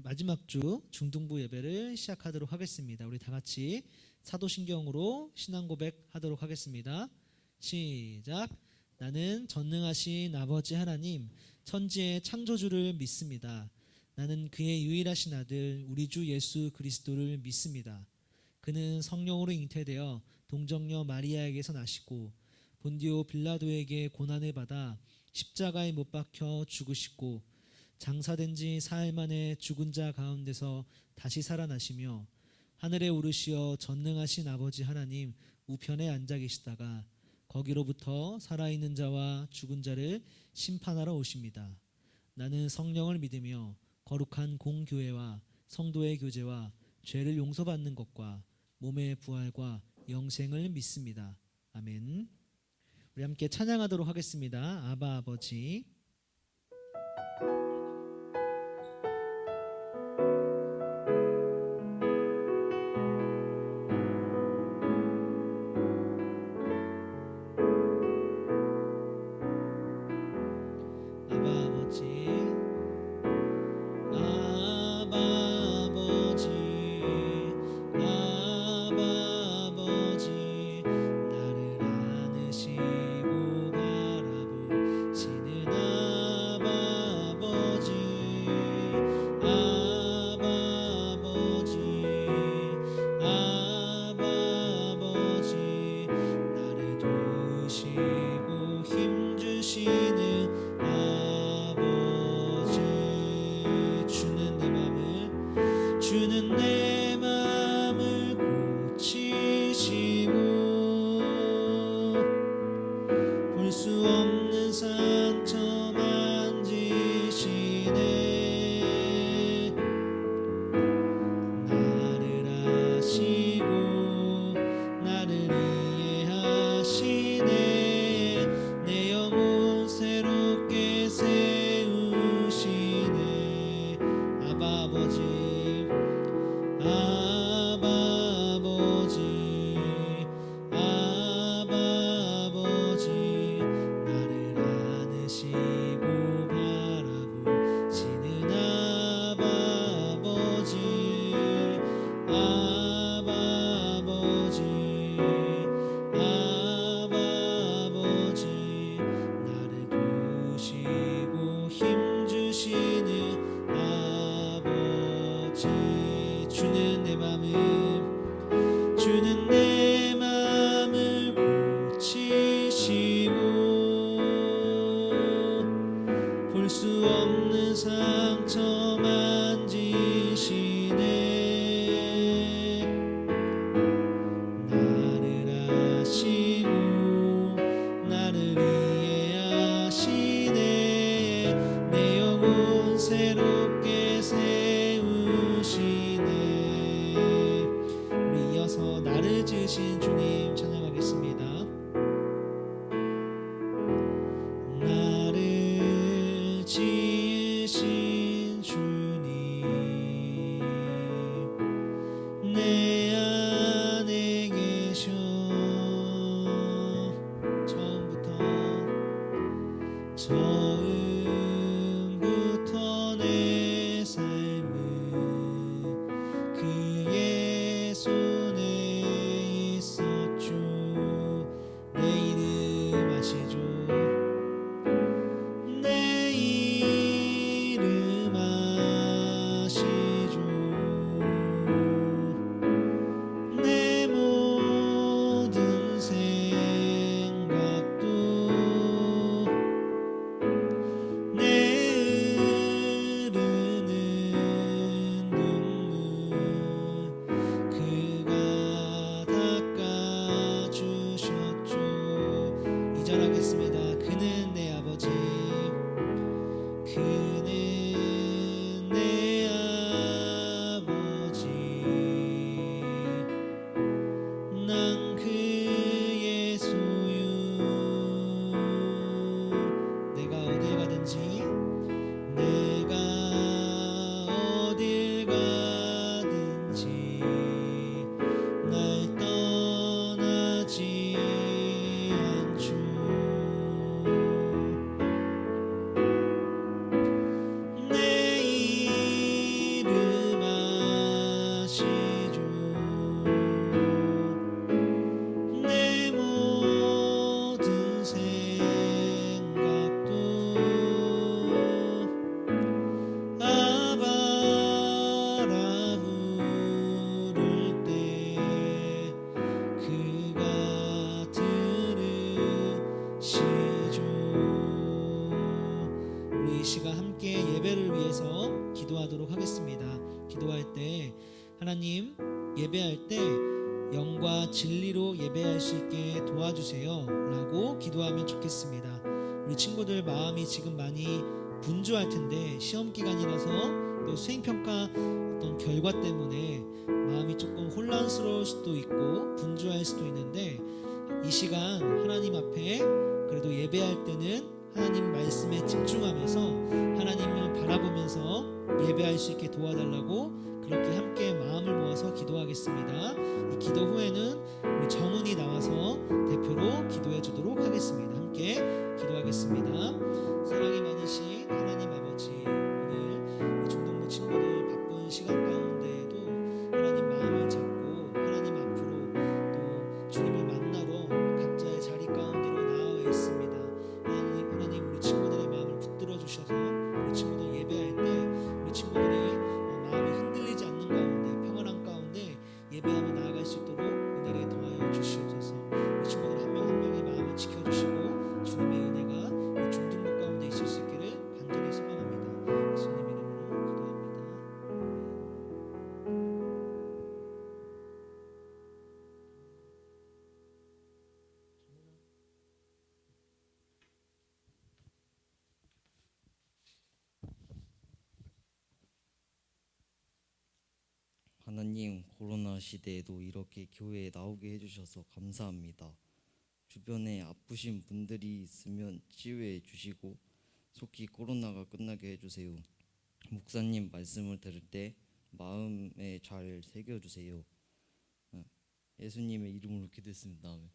마지막 주 중등부 예배를 시작하도록 하겠습니다. 우리 다 같이 사도신경으로 신앙 고백하도록 하겠습니다. 시작. 나는 전능하신 아버지 하나님 천지의 창조주를 믿습니다. 나는 그의 유일하신 아들 우리 주 예수 그리스도를 믿습니다. 그는 성령으로 잉태되어 동정녀 마리아에게서 나시고 본디오 빌라도에게 고난을 받아 십자가에 못 박혀 죽으시고 장사된 지 사흘 만에 죽은 자 가운데서 다시 살아나시며 하늘에 오르시어 전능하신 아버지 하나님 우편에 앉아 계시다가 거기로부터 살아있는 자와 죽은 자를 심판하러 오십니다. 나는 성령을 믿으며 거룩한 공교회와 성도의 교제와 죄를 용서받는 것과 몸의 부활과 영생을 믿습니다. 아멘. 우리 함께 찬양하도록 하겠습니다. 아바 아버지. 주는 내 맘을 고치시고 볼 수 없는 상처 만지시네. 나를 아시고 나를 이해하시네. 내 영혼 새롭게 세우시네. 아바 아버지 주는 내 맘을 고치시고 볼 수 없는 상처 만지시네. 나를 아시고 나를 이해하시네. 내 영혼 새롭게 세우시네. 나를 지으신 주님 찬양하겠습니다. 나를 지으신 주님 내 안에 계셔. 처음부터 내 삶은 그의 손에 있었죠. 기도하도록 하겠습니다. 기도할 때 하나님, 예배할 때 영과 진리로 예배할 수 있게 도와주세요 라고 기도하면 좋겠습니다. 우리 친구들 마음이 지금 많이 분주할 텐데, 시험 기간이라서 또 수행평가 어떤 결과 때문에 마음이 조금 혼란스러울 수도 있고 분주할 수도 있는데, 이 시간 하나님 앞에 그래도 예배할 때는 하나님 말씀에 집중하면서 하나님을 바라보면서 예배할 수 있게 도와달라고 그렇게 함께 마음을 모아서 기도하겠습니다. 이 기도 후에는 우리 정훈이 나와서 대표로 기도해 주도록 하겠습니다. 함께 기도하겠습니다. 사랑이 많으신 하나님 아버지, 오늘 이 중동부 친구들 바쁜 시간 가운데에도 하나님 마음을 잡고 하나님 앞으로 또 주님을 만나러 각자의 자리 가운데로 나아가 있습니다. 하나님 우리 친구들의 마음을 붙들어 주셔서 우리 친구들 예배할 때 우리 친구들이 마음이 흔들리지 않는 가운데 평안한 가운데 예배하며 나아갈 수 있도록 은혜를 더하여 주시옵소서. 우리 친구들 한 명 한 명의 마음을 지켜주시고 주님의 은혜가 이 중등부 가운데 있을 수 있기를 간절히 소망합니다. 예수님 이름으로 기도합니다. 하나님, 코로나 시대에도 이렇게 교회에 나오게 해주셔서 감사합니다. 주변에 아프신 분들이 있으면 치유해 주시고 속히 코로나가 끝나게 해주세요. 목사님 말씀을 들을 때 마음에 잘 새겨주세요. 예수님의 이름으로 기도했습니다. 아멘.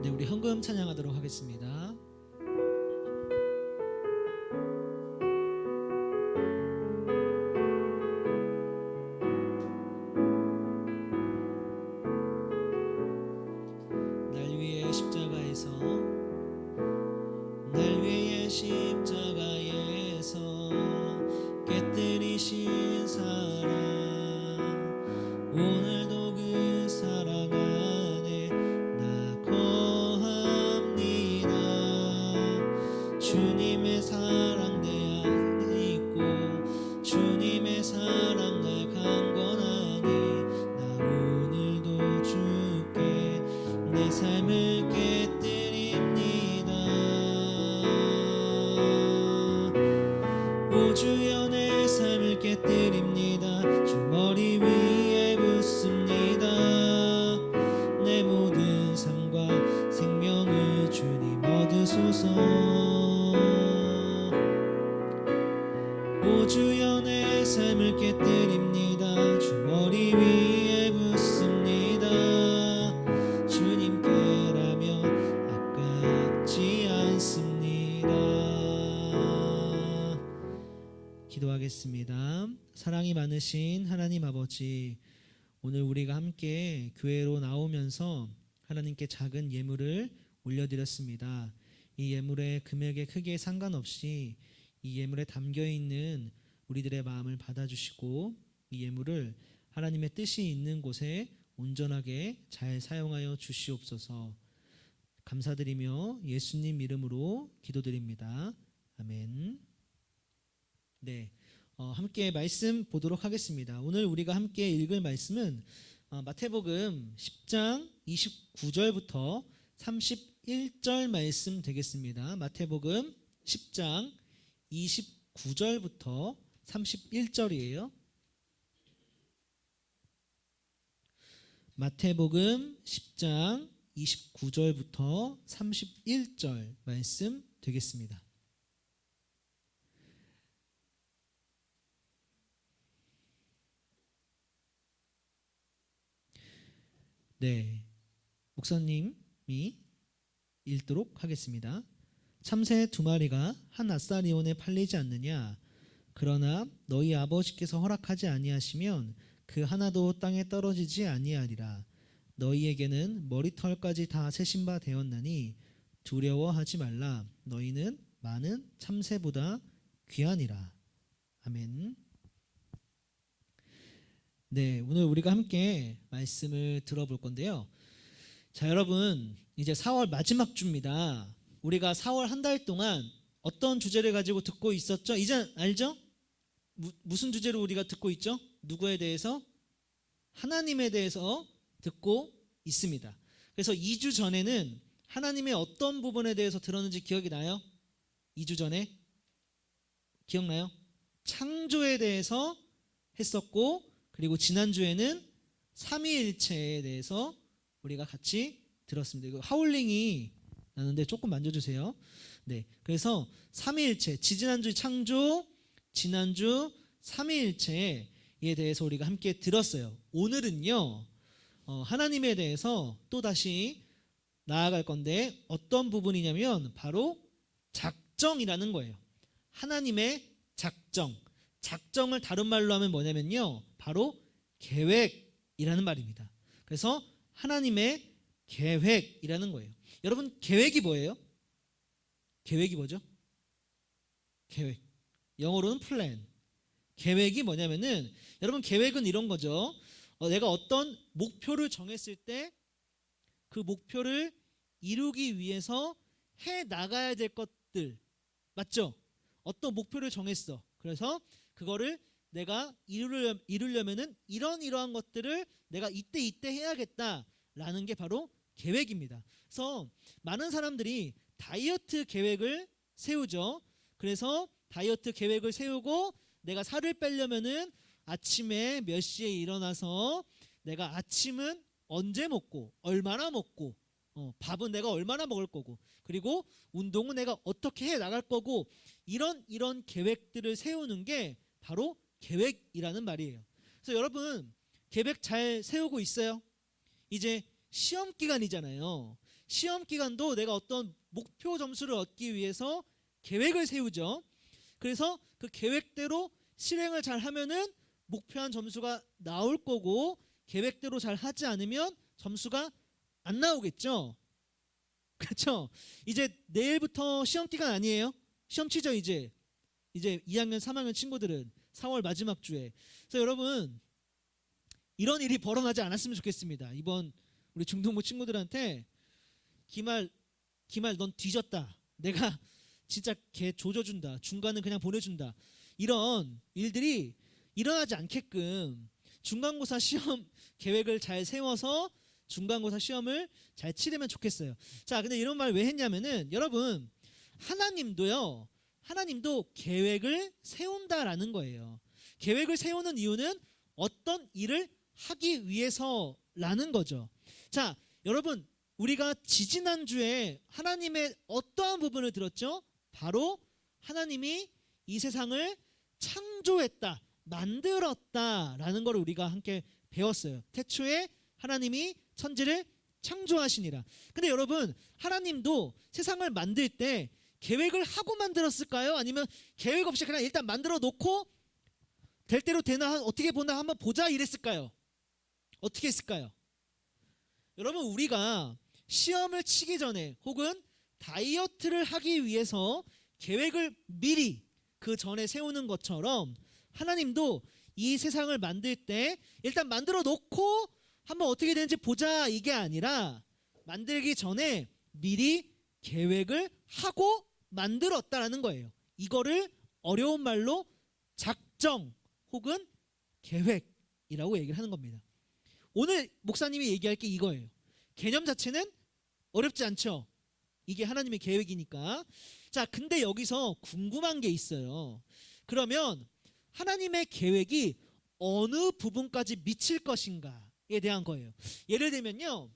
네, 우리 헌금 찬양하도록 하겠습니다. 날 위해 십자가에서 깨뜨리신 사랑, 오늘도 그 사랑 안에 나 거합니다. 주님의 사랑 내 안에 있고 주님의 사랑 날 강건하니 나 오늘도 주께 내 삶을 깨뜨립니다. 오 주여 내 삶을 깨뜨립니다. 주 머리 위에 붓습니다. 내 모든 삶과 생명을 주님 얻으소서. 오 주여 내 삶을 깨뜨립니다. 주 머리 위에 붓습니다. 주님께라면 아깝지 않습니다. 기도하겠습니다. 사랑이 많으신 하나님 아버지, 오늘 우리가 함께 교회로 나오면서 하나님께 작은 예물을 올려드렸습니다. 이 예물의 금액에 크게 상관없이 이 예물에 담겨있는 우리들의 마음을 받아주시고 이 예물을 하나님의 뜻이 있는 곳에 온전하게 잘 사용하여 주시옵소서. 감사드리며 예수님 이름으로 기도드립니다. 아멘. 네, 함께 말씀 보도록 하겠습니다. 오늘 우리가 함께 읽을 말씀은 마태복음 10장 29절부터 31절 말씀 되겠습니다. 마태복음 10장 29절부터 31절이에요. 마태복음 10장 29절부터 31절 말씀 되겠습니다. 네, 목사님이 읽도록 하겠습니다. 참새 2마리가 한 아사리온에 팔리지 않느냐? 그러나 너희 아버지께서 허락하지 아니하시면 그 하나도 땅에 떨어지지 아니하리라. 너희에게는 머리털까지 다 세신 바 되었나니 두려워하지 말라. 너희는 많은 참새보다 귀하니라. 아멘. 네, 오늘 우리가 함께 말씀을 들어볼 건데요. 자, 여러분, 이제 4월 마지막 주입니다. 우리가 4월 한 달 동안 어떤 주제를 가지고 듣고 있었죠? 이제 알죠? 무슨 주제로 우리가 듣고 있죠? 누구에 대해서? 하나님에 대해서 듣고 있습니다. 그래서 2주 전에는 하나님의 어떤 부분에 대해서 들었는지 기억이 나요? 2주 전에? 기억나요? 창조에 대해서 했었고, 그리고 지난주에는 삼위일체에 대해서 우리가 같이 들었습니다. 이거 하울링이 나는데 조금 만져주세요. 네, 그래서 삼위일체, 지지난주 창조, 지난주 삼위일체에 대해서 우리가 함께 들었어요. 오늘은요, 하나님에 대해서 또 다시 나아갈 건데 어떤 부분이냐면 바로 작정이라는 거예요. 하나님의 작정. 작정을 다른 말로 하면 뭐냐면요, 바로 계획이라는 말입니다. 그래서 하나님의 계획이라는 거예요. 여러분, 계획이 뭐예요? 계획이 뭐죠? 계획. 영어로는 플랜. 계획이 뭐냐면은, 여러분, 계획은 이런 거죠. 내가 어떤 목표를 정했을 때 그 목표를 이루기 위해서 해 나가야 될 것들, 맞죠? 어떤 목표를 정했어. 그래서 그거를 내가 이루려면은 이러한 것들을 내가 이때 해야겠다라는 게 바로 계획입니다. 그래서 많은 사람들이 다이어트 계획을 세우죠. 그래서 다이어트 계획을 세우고 내가 살을 빼려면은 아침에 몇 시에 일어나서 내가 아침은 언제 먹고 얼마나 먹고 밥은 내가 얼마나 먹을 거고, 그리고 운동은 내가 어떻게 해 나갈 거고, 이런 계획들을 세우는 게 바로 계획이라는 말이에요. 그래서 여러분, 계획 잘 세우고 있어요? 이제 시험 기간이잖아요. 시험 기간도 내가 어떤 목표 점수를 얻기 위해서 계획을 세우죠. 그래서 그 계획대로 실행을 잘 하면은 목표한 점수가 나올 거고, 계획대로 잘 하지 않으면 점수가 안 나오겠죠. 그렇죠? 이제 내일부터 시험 기간 아니에요? 시험 치죠, 이제 2학년 3학년 친구들은 4월 마지막 주에. 그래서 여러분, 이런 일이 벌어나지 않았으면 좋겠습니다. 이번 우리 중등부 친구들한테 기말 넌 뒤졌다, 내가 진짜 걔 조져준다, 중간은 그냥 보내준다, 이런 일들이 일어나지 않게끔 중간고사 시험 계획을 잘 세워서 중간고사 시험을 잘 치르면 좋겠어요. 자, 근데 이런 말 왜 했냐면은, 여러분, 하나님도 계획을 세운다라는 거예요. 계획을 세우는 이유는 어떤 일을 하기 위해서라는 거죠. 자, 여러분, 우리가 지지난주에 하나님의 어떠한 부분을 들었죠? 바로 하나님이 이 세상을 창조했다, 만들었다라는 걸 우리가 함께 배웠어요. 태초에 하나님이 천지를 창조하시니라. 근데 여러분, 하나님도 세상을 만들 때 계획을 하고 만들었을까요? 아니면 계획 없이 그냥 일단 만들어 놓고 될 대로 되나, 어떻게 보나 한번 보자 이랬을까요? 어떻게 했을까요? 여러분, 우리가 시험을 치기 전에 혹은 다이어트를 하기 위해서 계획을 미리 그 전에 세우는 것처럼, 하나님도 이 세상을 만들 때 일단 만들어 놓고 한번 어떻게 되는지 보자, 이게 아니라 만들기 전에 미리 계획을 하고 만들었다라는 거예요. 이거를 어려운 말로 작정 혹은 계획이라고 얘기를 하는 겁니다. 오늘 목사님이 얘기할 게 이거예요. 개념 자체는 어렵지 않죠? 이게 하나님의 계획이니까. 자, 근데 여기서 궁금한 게 있어요. 그러면 하나님의 계획이 어느 부분까지 미칠 것인가에 대한 거예요. 예를 들면요,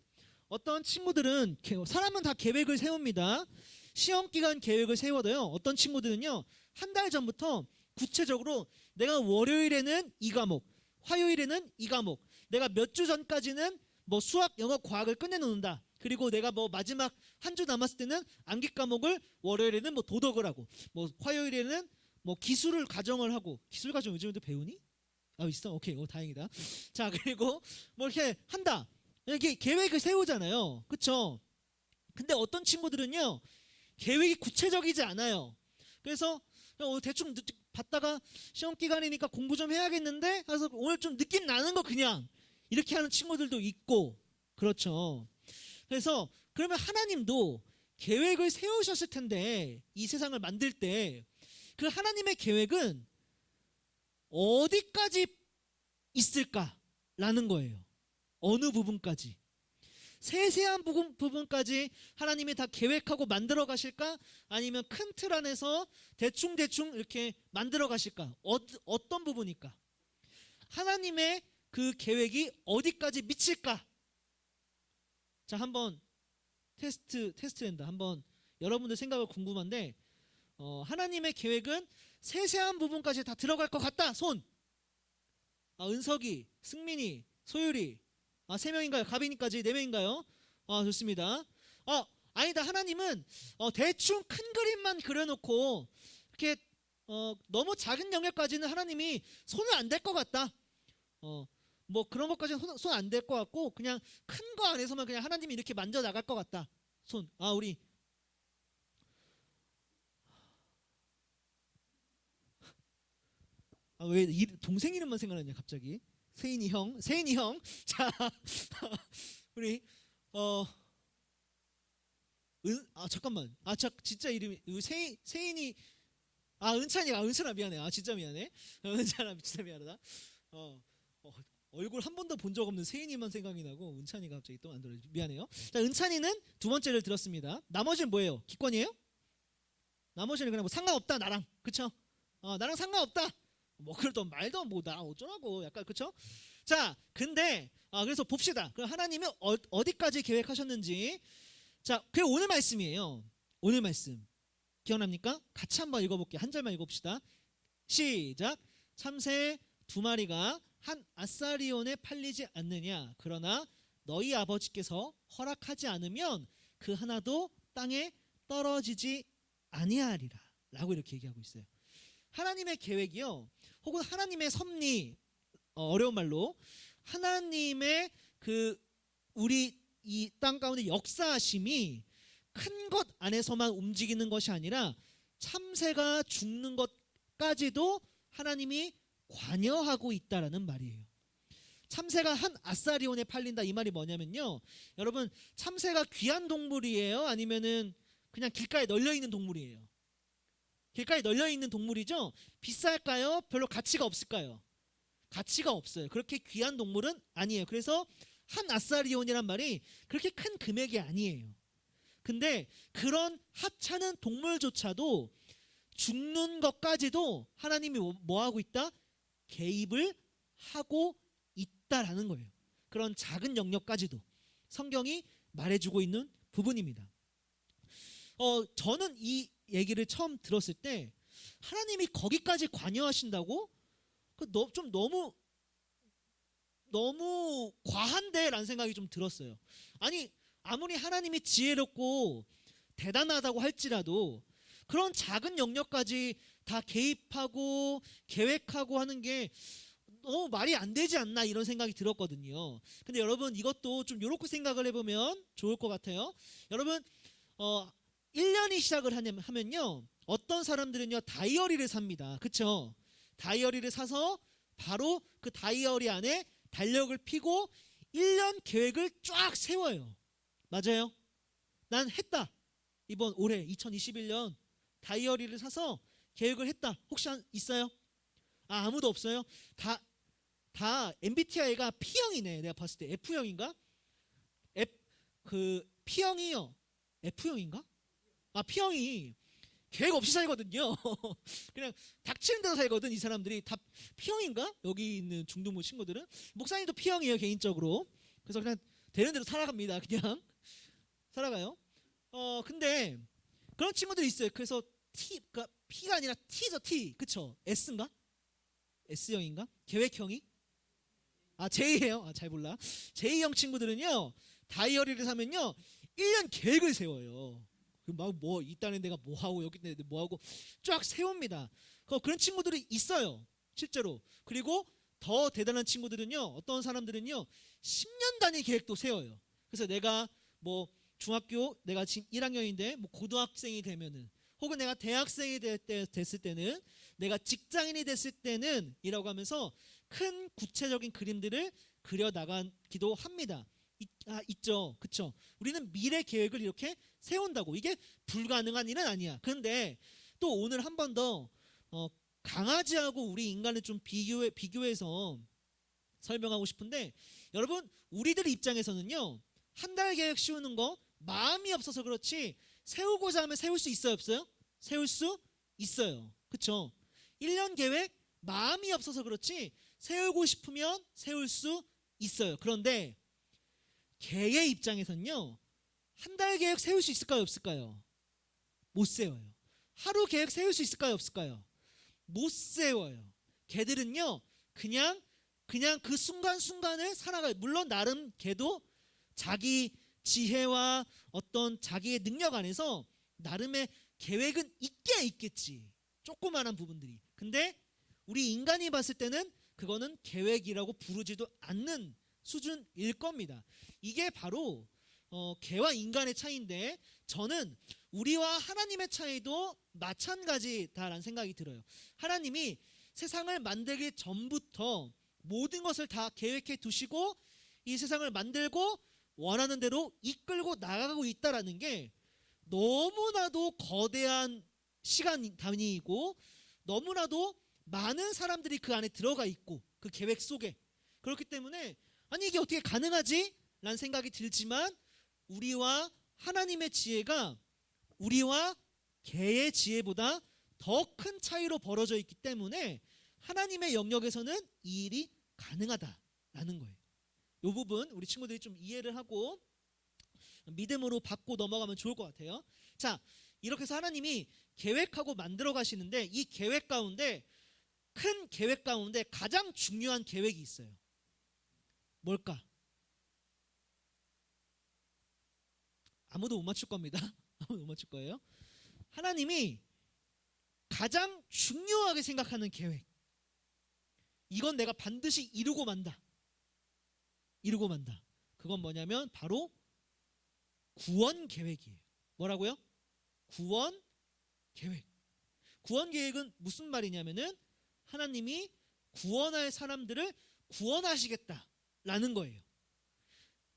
어떤 친구들은, 사람은 다 계획을 세웁니다. 시험 기간 계획을 세워도요, 어떤 친구들은요, 한 달 전부터 구체적으로 내가 월요일에는 이 과목, 화요일에는 이 과목, 내가 몇 주 전까지는 뭐 수학, 영어, 과학을 끝내놓는다. 그리고 내가 뭐 마지막 한 주 남았을 때는 암기 과목을, 월요일에는 뭐 도덕을 하고, 뭐 화요일에는 뭐 기술을 가정을 하고. 기술 가정 요즘에도 배우니? 아, 있어? 오케이, 다행이다. 자, 그리고 뭐 이렇게 한다. 이렇게 계획을 세우잖아요. 그쵸? 근데 어떤 친구들은요, 계획이 구체적이지 않아요. 그래서 그냥 대충 봤다가 시험 기간이니까 공부 좀 해야겠는데 그래서 오늘 좀 느낌 나는 거 그냥 이렇게 하는 친구들도 있고 그렇죠. 그래서 그러면 하나님도 계획을 세우셨을 텐데 이 세상을 만들 때 그 하나님의 계획은 어디까지 있을까라는 거예요. 어느 부분까지. 세세한 부분까지 하나님이 다 계획하고 만들어 가실까? 아니면 큰 틀 안에서 대충대충 이렇게 만들어 가실까? 어떤 부분일까? 하나님의 그 계획이 어디까지 미칠까? 자, 한번 테스트랜다. 한번 여러분들 생각을 궁금한데 하나님의 계획은 세세한 부분까지 다 들어갈 것 같다. 손. 은석이, 승민이, 소율이. 3명인가요? 가빈이까지 4명인가요? 좋습니다. 아니다. 하나님은 대충 큰 그림만 그려놓고 이렇게 너무 작은 영역까지는 하나님이 손을 안 댈 것 같다. 뭐 그런 것까지는 손 안 댈 것 같고 그냥 큰 거 안에서만 그냥 하나님이 이렇게 만져 나갈 것 같다. 손. 우리 왜 동생 이름만 생각나냐 갑자기? 세인이 형. 자, 우리 잠깐만. 진짜 이름이 세인이 은찬이가 은찬아 미안해. 진짜 미안해. 은찬아 진짜 미안하다. 얼굴 한 번도 본 적 없는 세인이만 생각이 나고 은찬이가 갑자기 또 안 들어. 미안해요. 자, 은찬이는 두 번째를 들었습니다. 나머지는 뭐예요? 기권이에요? 나머지는 그냥 뭐 상관없다 나랑. 그쵸? 나랑 상관없다. 뭐 그러던 말도 뭐 나 어쩌라고 약간 그쵸? 자, 근데 그래서 봅시다. 그럼 하나님은 어디까지 계획하셨는지. 자, 그게 오늘 말씀이에요. 오늘 말씀 기억납니까? 같이 한번 읽어볼게요. 한 절만 읽어봅시다. 시작. 참새 2마리가 한 아사리온에 팔리지 않느냐? 그러나 너희 아버지께서 허락하지 않으면 그 하나도 땅에 떨어지지 아니하리라. 라고 이렇게 얘기하고 있어요. 하나님의 계획이요. 혹은 하나님의 섭리, 어려운 말로 하나님의 그 우리 이 땅 가운데 역사하심이 큰 것 안에서만 움직이는 것이 아니라 참새가 죽는 것까지도 하나님이 관여하고 있다라는 말이에요. 참새가 한 아사리온에 팔린다 이 말이 뭐냐면요. 여러분 참새가 귀한 동물이에요? 아니면은 그냥 길가에 널려 있는 동물이에요? 길가에 널려 있는 동물이죠. 비쌀까요? 별로 가치가 없을까요? 가치가 없어요. 그렇게 귀한 동물은 아니에요. 그래서 한 아사리온이란 말이 그렇게 큰 금액이 아니에요. 근데 그런 하찮은 동물조차도 죽는 것까지도 하나님이 뭐 하고 있다? 개입을 하고 있다라는 거예요. 그런 작은 영역까지도 성경이 말해주고 있는 부분입니다. 저는 이 얘기를 처음 들었을 때 하나님이 거기까지 관여하신다고? 좀 너무 과한데 라는 생각이 좀 들었어요. 아니 아무리 하나님이 지혜롭고 대단하다고 할지라도 그런 작은 영역까지 다 개입하고 계획하고 하는 게 너무 말이 안 되지 않나 이런 생각이 들었거든요. 근데 여러분 이것도 좀 이렇게 생각을 해보면 좋을 것 같아요. 여러분 1년이 시작을 하면요 어떤 사람들은요 다이어리를 삽니다. 그쵸? 다이어리를 사서 바로 그 다이어리 안에 달력을 피고 1년 계획을 쫙 세워요. 맞아요? 난 했다. 이번 올해 2021년 다이어리를 사서 계획을 했다. 혹시 있어요? 아무도 없어요? 다 MBTI가 P형이네. 내가 봤을 때 F형인가? P형이요. F형인가? P형이 계획 없이 살거든요. 그냥 닥치는 대로 살거든. 이 사람들이 다 P형인가? 여기 있는 중등부 친구들은 목사님도 P형이에요 개인적으로. 그래서 그냥 되는 대로 살아갑니다. 그냥 살아가요. 근데 그런 친구들이 있어요. 그래서 그러니까 P가 아니라 T죠 T. 그쵸? S인가? S형인가? 계획형이? J예요. 잘 몰라. J형 친구들은요 다이어리를 사면요 1년 계획을 세워요. 막 뭐 이딴에 내가 뭐 하고 여기 내가 뭐 하고 쫙 세웁니다. 그런 친구들이 있어요 실제로. 그리고 더 대단한 친구들은요 어떤 사람들은요 10년 단위 계획도 세워요. 그래서 내가 뭐 중학교 내가 지금 1학년인데 뭐 고등학생이 되면은 혹은 내가 대학생이 됐을 때는, 내가 직장인이 됐을 때는 이라고 하면서 큰 구체적인 그림들을 그려 나가기도 합니다. 있죠. 그쵸? 우리는 미래 계획을 이렇게 세운다고. 이게 불가능한 일은 아니야. 그런데 또 오늘 한 번 더 강아지하고 우리 인간을 좀 비교해서 설명하고 싶은데, 여러분 우리들 입장에서는요, 한 달 계획 세우는 거 마음이 없어서 그렇지 세우고자 하면 세울 수 있어요, 없어요? 세울 수 있어요. 그쵸? 1년 계획 마음이 없어서 그렇지 세우고 싶으면 세울 수 있어요. 그런데 개의 입장에서는요, 한 달 계획 세울 수 있을까요, 없을까요? 못 세워요. 하루 계획 세울 수 있을까요, 없을까요? 못 세워요. 개들은요, 그냥 그 순간순간을 살아가요. 물론 나름 개도 자기 지혜와 어떤 자기의 능력 안에서 나름의 계획은 있겠지. 조그마한 부분들이. 근데 우리 인간이 봤을 때는 그거는 계획이라고 부르지도 않는 수준일 겁니다. 이게 바로 개와 인간의 차이인데, 저는 우리와 하나님의 차이도 마찬가지다라는 생각이 들어요. 하나님이 세상을 만들기 전부터 모든 것을 다 계획해 두시고 이 세상을 만들고 원하는 대로 이끌고 나가고 있다라는 게 너무나도 거대한 시간 단위이고, 너무나도 많은 사람들이 그 안에 들어가 있고 그 계획 속에. 그렇기 때문에 아니 이게 어떻게 가능하지? 라는 생각이 들지만, 우리와 하나님의 지혜가 우리와 개의 지혜보다 더 큰 차이로 벌어져 있기 때문에 하나님의 영역에서는 이 일이 가능하다라는 거예요. 이 부분 우리 친구들이 좀 이해를 하고 믿음으로 받고 넘어가면 좋을 것 같아요. 자, 이렇게 해서 하나님이 계획하고 만들어 가시는데, 이 계획 가운데, 큰 계획 가운데 가장 중요한 계획이 있어요. 뭘까? 아무도 못 맞출 겁니다. 아무도 못 맞출 거예요. 하나님이 가장 중요하게 생각하는 계획, 이건 내가 반드시 이루고 만다. 이루고 만다. 그건 뭐냐면 바로 구원 계획이에요. 뭐라고요? 구원 계획. 구원 계획은 무슨 말이냐면은 하나님이 구원할 사람들을 구원하시겠다라는 거예요.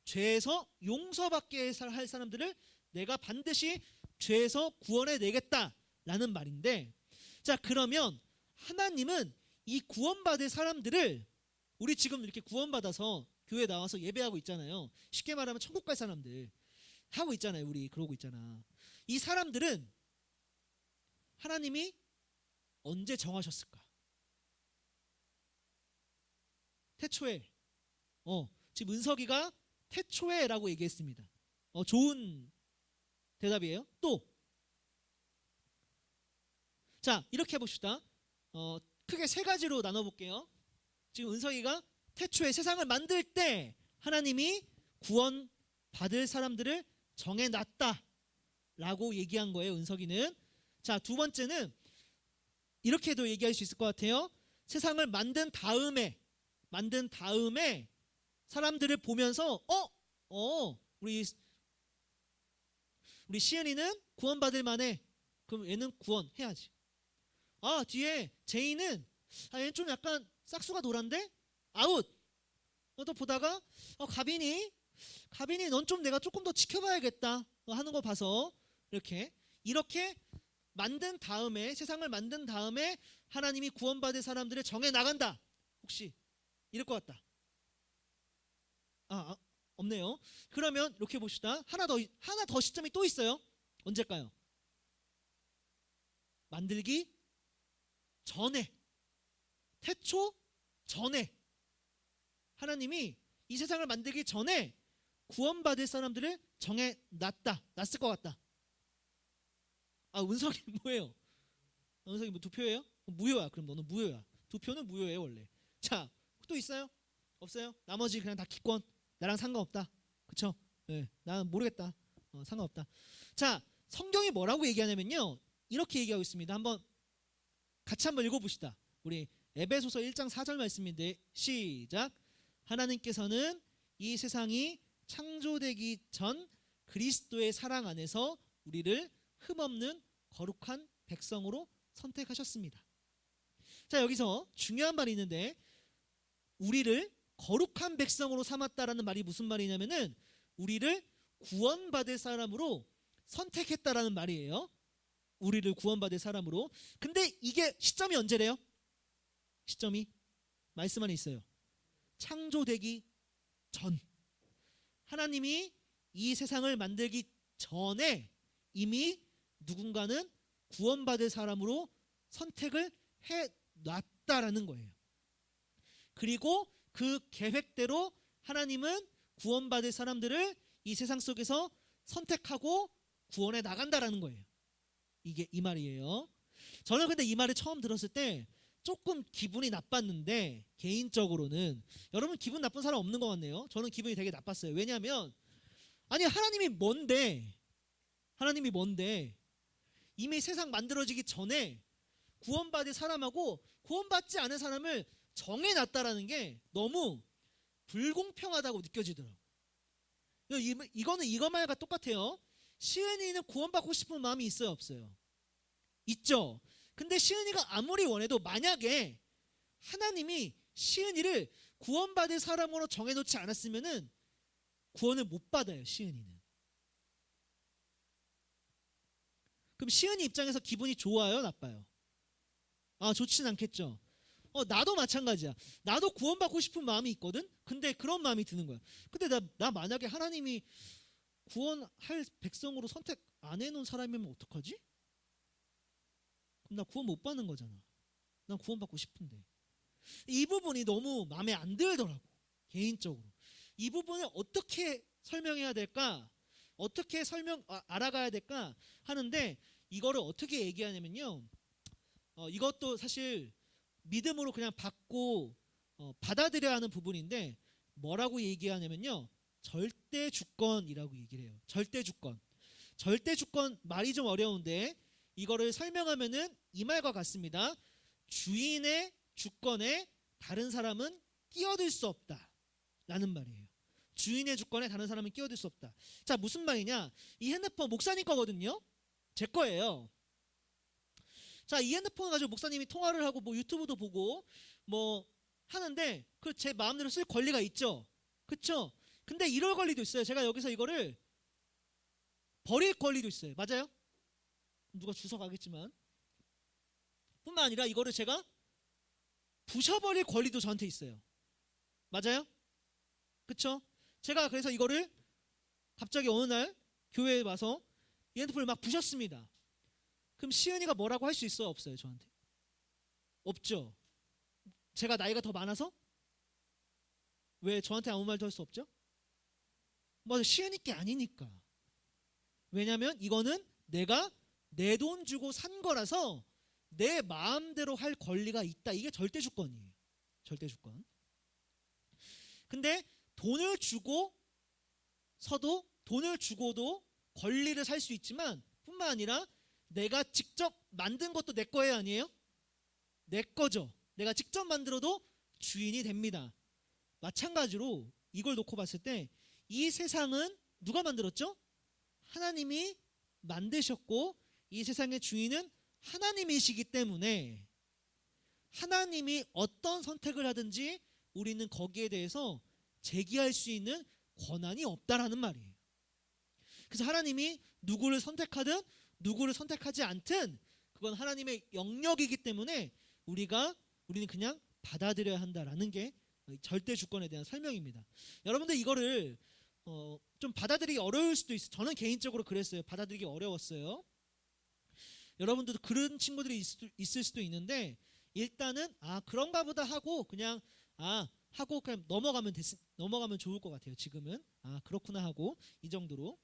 죄에서 용서받게 할 사람들을 내가 반드시 죄에서 구원해 내겠다라는 말인데, 자, 그러면 하나님은 이 구원받을 사람들을, 우리 지금 이렇게 구원받아서 교회 나와서 예배하고 있잖아요. 쉽게 말하면 천국 갈 사람들 하고 있잖아요. 우리 그러고 있잖아. 이 사람들은 하나님이 언제 정하셨을까? 태초에. 지금 은석이가 태초에라고 얘기했습니다. 좋은 대답이에요. 또, 자, 이렇게 해봅시다. 크게 세 가지로 나눠볼게요. 지금 은석이가 태초에 세상을 만들 때 하나님이 구원 받을 사람들을 정해놨다라고 얘기한 거예요. 은석이는. 자, 두 번째는 이렇게도 얘기할 수 있을 것 같아요. 세상을 만든 다음에 사람들을 보면서 우리 시은이는 구원받을 만해. 그럼 얘는 구원해야지. 뒤에 제이는 얘는 좀 약간 싹수가 노란데? 아웃. 또 보다가 가빈이 넌 좀 내가 조금 더 지켜봐야겠다 하는 거 봐서 이렇게 만든 다음에, 세상을 만든 다음에 하나님이 구원받을 사람들을 정해 나간다. 혹시 이럴 것 같다. 없네요. 그러면 이렇게 봅시다. 하나 더 시점이 또 있어요. 언제일까요? 만들기 전에, 태초 전에 하나님이 이 세상을 만들기 전에 구원받을 사람들을 정해놨을 것 같다. 은석이 뭐예요? 은석이 뭐 두 표예요? 무효야. 그럼 너는 무효야. 두 표는 무효예요 원래. 자, 또 있어요? 없어요? 나머지 그냥 다 기권. 나랑 상관없다. 그쵸? 네, 나는 모르겠다. 상관없다. 자, 성경이 뭐라고 얘기하냐면요, 이렇게 얘기하고 있습니다. 같이 한번 읽어봅시다. 우리 에베소서 1장 4절 말씀인데, 시작. 하나님께서는 이 세상이 창조되기 전 그리스도의 사랑 안에서 우리를 흠없는 거룩한 백성으로 선택하셨습니다. 자, 여기서 중요한 말이 있는데 우리를 거룩한 백성으로 삼았다라는 말이 무슨 말이냐면은 우리를 구원받을 사람으로 선택했다라는 말이에요. 우리를 구원받을 사람으로. 근데 이게 시점이 언제래요? 시점이 말씀 안에 있어요. 창조되기 전. 하나님이 이 세상을 만들기 전에 이미 누군가는 구원받을 사람으로 선택을 해놨다라는 거예요. 그리고 그 계획대로 하나님은 구원받을 사람들을 이 세상 속에서 선택하고 구원해 나간다라는 거예요. 이게 이 말이에요. 저는 근데 이 말을 처음 들었을 때 조금 기분이 나빴는데 개인적으로는 여러분 기분 나쁜 사람 없는 것 같네요. 저는 기분이 되게 나빴어요. 왜냐하면 아니 하나님이 뭔데 이미 세상 만들어지기 전에 구원받을 사람하고 구원받지 않은 사람을 정해놨다라는 게 너무 불공평하다고 느껴지더라고요. 이거는 이거 말과 똑같아요. 시은이는 구원받고 싶은 마음이 있어요 없어요? 있죠. 근데 시은이가 아무리 원해도 만약에 하나님이 시은이를 구원받을 사람으로 정해놓지 않았으면은 구원을 못 받아요. 시은이는. 그럼 시은이 입장에서 기분이 좋아요 나빠요? 아 좋진 않겠죠. 나도 마찬가지야. 나도 구원받고 싶은 마음이 있거든. 근데 그런 마음이 드는 거야. 근데 나 만약에 하나님이 구원할 백성으로 선택 안 해놓은 사람이면 어떡하지? 그럼 나 구원 못 받는 거잖아. 난 구원받고 싶은데. 이 부분이 너무 마음에 안 들더라고. 개인적으로. 이 부분을 어떻게 설명해야 될까? 어떻게 알아가야 될까? 하는데 이거를 어떻게 얘기하냐면요. 이것도 사실 믿음으로 그냥 받고 받아들여야 하는 부분인데 뭐라고 얘기하냐면요. 절대 주권이라고 얘기를 해요. 절대 주권. 절대 주권 말이 좀 어려운데 이거를 설명하면은 이 말과 같습니다. 주인의 주권에 다른 사람은 끼어들 수 없다 라는 말이에요. 주인의 주권에 다른 사람은 끼어들 수 없다. 자, 무슨 말이냐? 이 핸드폰 목사님 거거든요. 제 거예요. 자, 이 핸드폰 가지고 목사님이 통화를 하고 뭐 유튜브도 보고 뭐 하는데 그 제 마음대로 쓸 권리가 있죠. 그쵸? 근데 이럴 권리도 있어요. 제가 여기서 이거를 버릴 권리도 있어요. 맞아요? 누가 주워 가겠지만 뿐만 아니라 이거를 제가 부셔버릴 권리도 저한테 있어요. 맞아요? 그쵸? 제가 그래서 이거를 갑자기 어느 날 교회에 와서 이 핸드폰을 막 부셨습니다. 그럼 시은이가 뭐라고 할 수 있어요? 없어요? 저한테? 없죠. 제가 나이가 더 많아서? 왜 저한테 아무 말도 할 수 없죠? 맞아, 시은이 게 아니니까. 왜냐면 이거는 내가 내 돈 주고 산 거라서 내 마음대로 할 권리가 있다. 이게 절대 주권이에요. 절대 주권. 근데 돈을 주고도 권리를 살 수 있지만 뿐만 아니라 내가 직접 만든 것도 내 거예요, 아니에요? 내 거죠. 내가 직접 만들어도 주인이 됩니다. 마찬가지로 이걸 놓고 봤을 때 이 세상은 누가 만들었죠? 하나님이 만드셨고 이 세상의 주인은 하나님이시기 때문에 하나님이 어떤 선택을 하든지 우리는 거기에 대해서 제기할 수 있는 권한이 없다라는 말이에요. 그래서 하나님이 누구를 선택하든 누구를 선택하지 않든 그건 하나님의 영역이기 때문에 우리는 그냥 받아들여야 한다라는 게 절대 주권에 대한 설명입니다. 여러분들 이거를 좀 받아들이기 어려울 수도 있어요. 저는 개인적으로 그랬어요. 받아들이기 어려웠어요. 여러분들도 그런 친구들이 있을 수도 있는데 일단은 그런가 보다 하고 그냥 하고 그냥 넘어가면 좋을 것 같아요. 지금은 그렇구나 하고 이 정도로.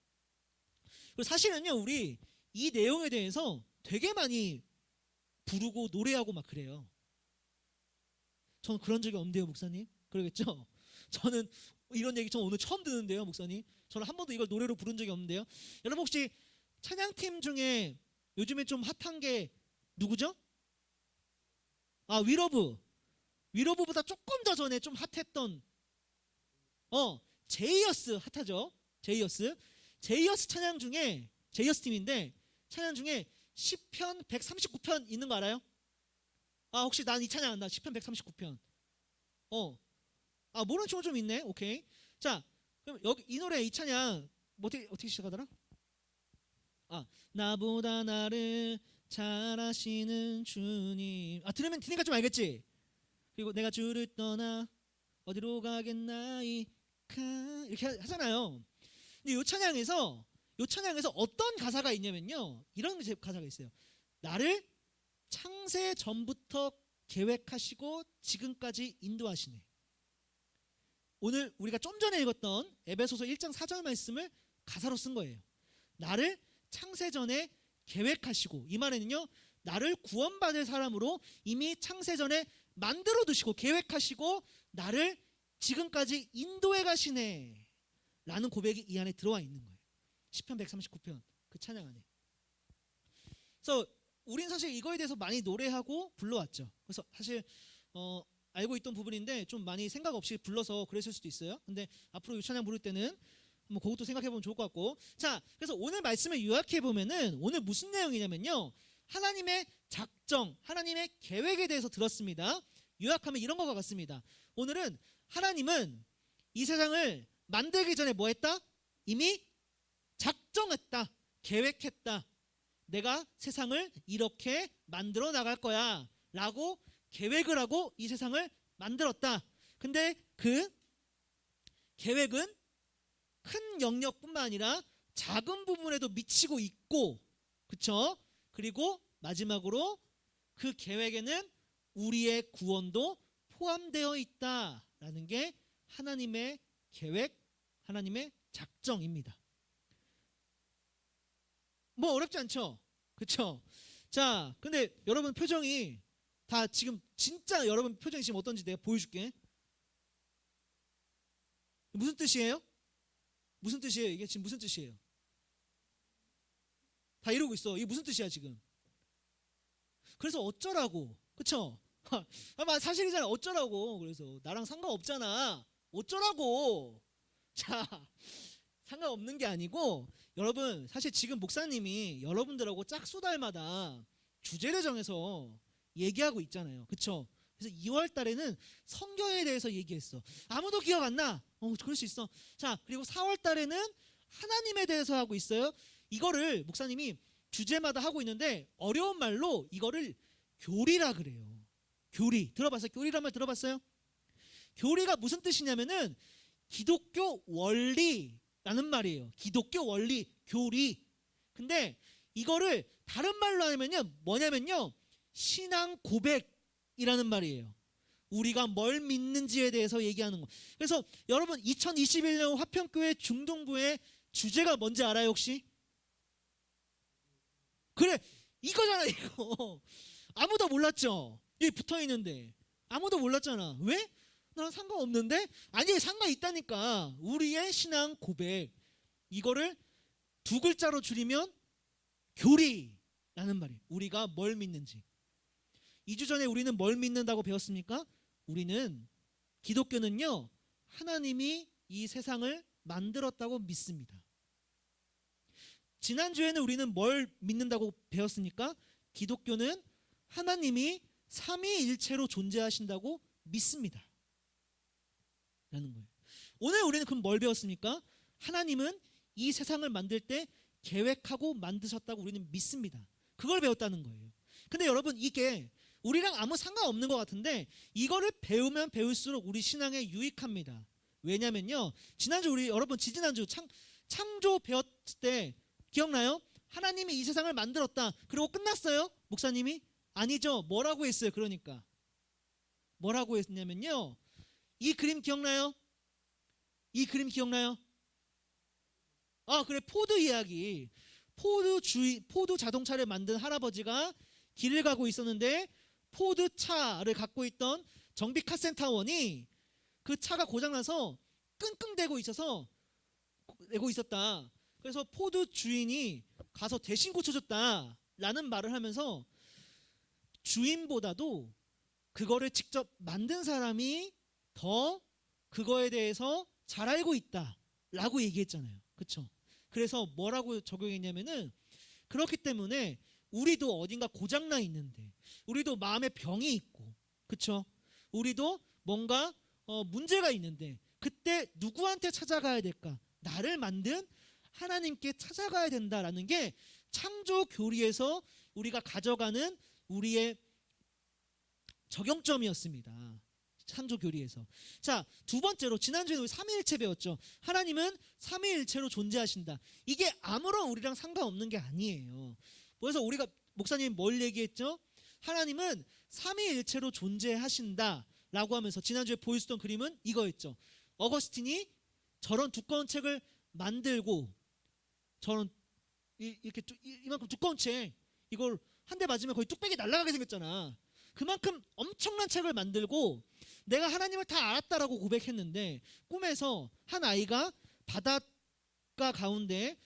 그리고 사실은요 우리 이 내용에 대해서 되게 많이 부르고 노래하고 막 그래요. 저는 그런 적이 없는데요, 목사님. 그러겠죠? 저는 이런 얘기 전 오늘 처음 듣는데요, 목사님. 저는 한 번도 이걸 노래로 부른 적이 없는데요. 여러분 혹시 찬양팀 중에 요즘에 좀 핫한 게 누구죠? 위러브. 위러브보다 조금 더 전에 좀 핫했던 제이어스 핫하죠. 제이어스 찬양 중에 제이어스 팀인데 찬양 중에 시편 139편 있는 거 알아요? 아, 혹시 난 이 찬양 안다. 시편 139편. 모르는 친구 좀 있네. 오케이. 자, 그럼 여기 이 노래 이 찬양 뭐 어떻게 시작하더라? 나보다 나를 잘 아시는 주님. 들으면 들으니까 좀 알겠지? 그리고 내가 주를 떠나 어디로 가겠나이까 이렇게 하잖아요. 근데 이 찬양에서 어떤 가사가 있냐면요, 이런 가사가 있어요. 나를 창세 전부터 계획하시고 지금까지 인도하시네. 오늘 우리가 좀 전에 읽었던 에베소서 1장 4절 말씀을 가사로 쓴 거예요. 나를 창세 전에 계획하시고, 이 말에는요, 나를 구원받을 사람으로 이미 창세 전에 만들어 두시고 계획하시고 나를 지금까지 인도해 가시네 라는 고백이 이 안에 들어와 있는 거예요. 시편 139편 그 찬양 안에. 그래서 우린 사실 이거에 대해서 많이 노래하고 불러왔죠. 그래서 사실 알고 있던 부분인데 좀 많이 생각 없이 불러서 그랬을 수도 있어요. 근데 앞으로 이 찬양 부를 때는 한번 그것도 생각해 보면 좋을 것 같고. 자, 그래서 오늘 말씀을 요약해 보면은 오늘 무슨 내용이냐면요, 하나님의 작정, 하나님의 계획에 대해서 들었습니다. 요약하면 이런 것과 같습니다. 오늘은 하나님은 이 세상을 만들기 전에 뭐 했다? 이미 작정했다, 계획했다. 내가 세상을 이렇게 만들어 나갈 거야 라고 계획을 하고 이 세상을 만들었다. 근데 그 계획은 큰 영역뿐만 아니라 작은 부분에도 미치고 있고, 그쵸? 그리고 마지막으로 그 계획에는 우리의 구원도 포함되어 있다라는 게 하나님의 계획, 하나님의 작정입니다. 뭐 어렵지 않죠? 그쵸? 자, 근데 여러분 표정이 다 지금 진짜 여러분 표정이 지금 어떤지 내가 보여줄게. 무슨 뜻이에요? 무슨 뜻이에요? 이게 지금 무슨 뜻이에요? 다 이러고 있어. 이게 무슨 뜻이야 지금? 그래서 어쩌라고, 그쵸? 사실이잖아. 어쩌라고. 그래서 나랑 상관없잖아. 어쩌라고. 자, 상관없는 게 아니고, 여러분 사실 지금 목사님이 여러분들하고 짝수달마다 주제를 정해서 얘기하고 있잖아요. 그쵸? 그래서 2월 달에는 성경에 대해서 얘기했어. 아무도 기억 안 나? 그럴 수 있어. 자, 그리고 4월 달에는 하나님에 대해서 하고 있어요. 이거를 목사님이 주제마다 하고 있는데 어려운 말로 이거를 교리라 그래요. 교리. 들어봤어요? 교리란 말 들어봤어요? 교리가 무슨 뜻이냐면은 기독교 원리라는 말이에요. 기독교 원리, 교리. 근데 이거를 다른 말로 하면요, 뭐냐면요, 신앙 고백이라는 말이에요. 우리가 뭘 믿는지에 대해서 얘기하는 거. 그래서 여러분 2021년 화평교회 중동부의 주제가 뭔지 알아요 혹시? 그래, 이거잖아 이거. 아무도 몰랐죠? 여기 붙어있는데 아무도 몰랐잖아. 왜? 난 상관없는데? 아니, 상관있다니까. 우리의 신앙 고백, 이거를 두 글자로 줄이면 교리라는 말이에요. 우리가 뭘 믿는지. 2주 전에 우리는 뭘 믿는다고 배웠습니까? 우리는, 기독교는요, 하나님이 이 세상을 만들었다고 믿습니다. 지난주에는 우리는 뭘 믿는다고 배웠습니까? 기독교는 하나님이 삼위일체로 존재하신다고 믿습니다 라는 거예요. 오늘 우리는 그럼 뭘 배웠습니까? 하나님은 이 세상을 만들 때 계획하고 만드셨다고 우리는 믿습니다. 그걸 배웠다는 거예요. 근데 여러분, 이게 우리랑 아무 상관없는 것 같은데 이거를 배우면 배울수록 우리 신앙에 유익합니다. 왜냐면요, 지난주 우리 여러분 지지난주 창조 배웠을 때 기억나요? 하나님이 이 세상을 만들었다. 그리고 끝났어요? 목사님이? 아니죠. 뭐라고 했어요? 그러니까 뭐라고 했냐면요, 이 그림 기억나요? 이 그림 기억나요? 그래, 포드 이야기. 포드 자동차를 만든 할아버지가 길을 가고 있었는데 포드 차를 갖고 있던 정비 카센터원이 그 차가 고장나서 끙끙대고 있었다. 그래서 포드 주인이 가서 대신 고쳐줬다라는 말을 하면서 주인보다도 그거를 직접 만든 사람이 더 그거에 대해서 잘 알고 있다라고 얘기했잖아요. 그렇죠? 그래서 뭐라고 적용했냐면은, 그렇기 때문에 우리도 어딘가 고장나 있는데, 우리도 마음에 병이 있고, 그쵸? 우리도 뭔가 문제가 있는데, 그때 누구한테 찾아가야 될까? 나를 만든 하나님께 찾아가야 된다라는 게 창조 교리에서 우리가 가져가는 우리의 적용점이었습니다. 창조 교리에서. 자, 두 번째로 지난주에 우리 삼위일체 배웠죠. 하나님은 삼위일체로 존재하신다. 이게 아무런 우리랑 상관없는 게 아니에요. 그래서 우리가 목사님 뭘 얘기했죠? 하나님은 삼위일체로 존재하신다라고 하면서 지난주에 보여줬던 그림은 이거였죠. 어거스틴이 저런 두꺼운 책을 만들고 저런 이렇게 이만큼 두꺼운 책 이걸 한 대 맞으면 거의 뚝배기 날아가게 생겼잖아. 그만큼 엄청난 책을 만들고 내가 하나님을 다 알았다라고 고백했는데 꿈에서 한 아이가 바닷가 가운데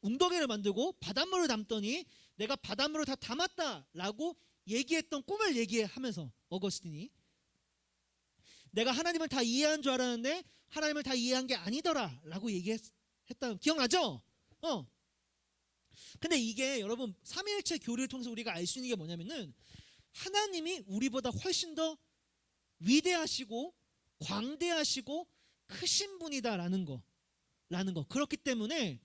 웅덩이를 만들고 바닷물을 담더니 내가 바닷물을 다 담았다라고 얘기했던 꿈을 얘기하면서 어거스틴이 내가 하나님을 다 이해한 줄 알았는데 하나님을 다 이해한 게 아니더라라고 얘기했다는 기억나죠? 근데 이게 여러분 삼위일체 교리를 통해서 우리가 알 수 있는 게 뭐냐면은 하나님이 우리보다 훨씬 더 위대하시고 광대하시고 크신 분이다라는 거. 그렇기 때문에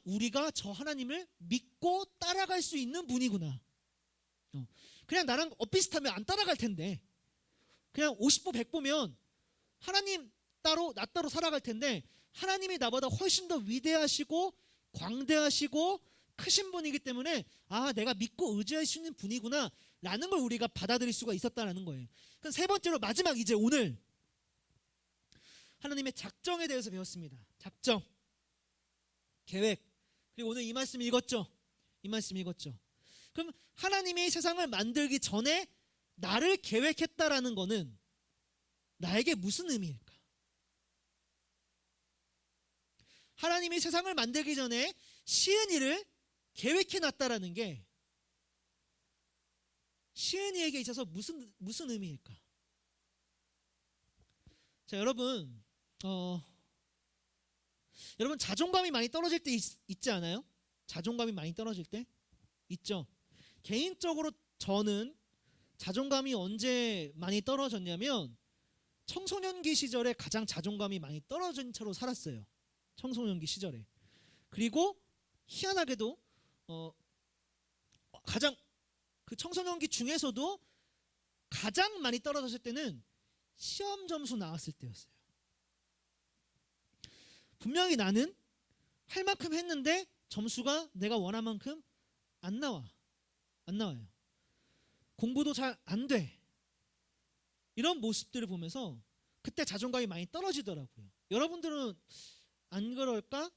우리가 저 하나님을 믿고 따라갈 수 있는 분이구나. 그냥 나랑 엇비슷하면 안 따라갈 텐데 그냥 50보 100보면 하나님 따로 나 따로 살아갈 텐데 하나님이 나보다 훨씬 더 위대하시고 광대하시고 크신 분이기 때문에 내가 믿고 의지할 수 있는 분이구나 라는 걸 우리가 받아들일 수가 있었다는 거예요. 그럼 세 번째로 마지막 이제 오늘 하나님의 작정에 대해서 배웠습니다. 작정, 계획. 그리고 오늘 이 말씀 읽었죠? 그럼 하나님이 세상을 만들기 전에 나를 계획했다라는 거는 나에게 무슨 의미일까? 하나님이 세상을 만들기 전에 시은이를 계획해 놨다라는 게 시은이에게 있어서 무슨 의미일까? 자, 여러분 자존감이 많이 떨어질 때 있지 않아요? 자존감이 많이 떨어질 때 있죠. 개인적으로 저는 자존감이 언제 많이 떨어졌냐면 청소년기 시절에 가장 자존감이 많이 떨어진 채로 살았어요. 청소년기 시절에. 그리고 희한하게도 가장 그 청소년기 중에서도 가장 많이 떨어졌을 때는 시험 점수 나왔을 때였어요. 분명히 나는 할 만큼 했는데 점수가 내가 원한 만큼 안 나와요. 공부도 잘 안 돼. 이런 모습들을 보면서 그때 자존감이 많이 떨어지더라고요. 여러분들은 안 그럴까?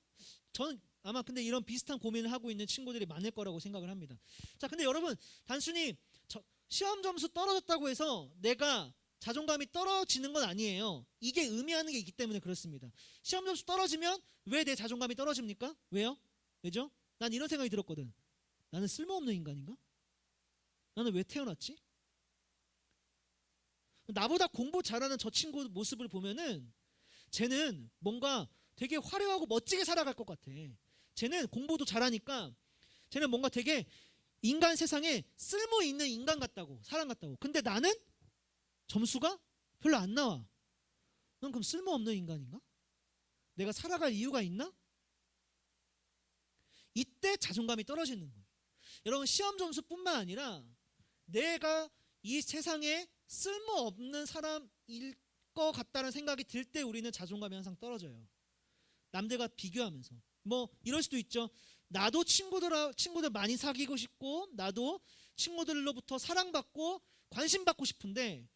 저는 아마 근데 이런 비슷한 고민을 하고 있는 친구들이 많을 거라고 생각을 합니다. 자, 근데 여러분 단순히 시험 점수 떨어졌다고 해서 내가 자존감이 떨어지는 건 아니에요. 이게 의미하는 게 있기 때문에 그렇습니다. 시험 점수 떨어지면 왜 내 자존감이 떨어집니까? 왜죠? 난 이런 생각이 들었거든. 나는 쓸모없는 인간인가? 나는 왜 태어났지? 나보다 공부 잘하는 저 친구 모습을 보면은 쟤는 뭔가 되게 화려하고 멋지게 살아갈 것 같아. 쟤는 공부도 잘하니까 쟤는 뭔가 되게 인간 세상에 쓸모 있는 인간 같다고, 사람 같다고. 근데 나는 점수가 별로 안 나와. 난 그럼 쓸모없는 인간인가? 내가 살아갈 이유가 있나? 이때 자존감이 떨어지는 거예요. 여러분 시험 점수뿐만 아니라 내가 이 세상에 쓸모없는 사람일 것 같다는 생각이 들 때 우리는 자존감이 항상 떨어져요. 남들과 비교하면서. 뭐 이럴 수도 있죠. 나도 친구들 많이 사귀고 싶고 나도 친구들로부터 사랑받고 관심받고 싶은데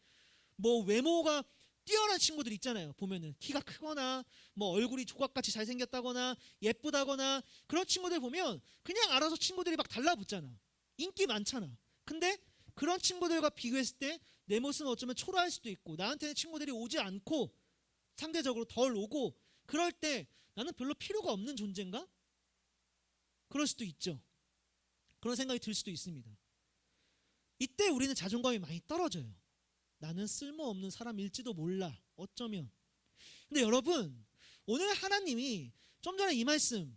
뭐 외모가 뛰어난 친구들 있잖아요. 보면은 키가 크거나 뭐 얼굴이 조각같이 잘생겼다거나 예쁘다거나 그런 친구들 보면 그냥 알아서 친구들이 막 달라붙잖아. 인기 많잖아. 근데 그런 친구들과 비교했을 때 내 모습은 어쩌면 초라할 수도 있고 나한테는 친구들이 오지 않고 상대적으로 덜 오고 그럴 때 나는 별로 필요가 없는 존재인가? 그럴 수도 있죠. 그런 생각이 들 수도 있습니다. 이때 우리는 자존감이 많이 떨어져요. 나는 쓸모없는 사람일지도 몰라. 어쩌면. 근데 여러분 오늘 하나님이 좀 전에 이 말씀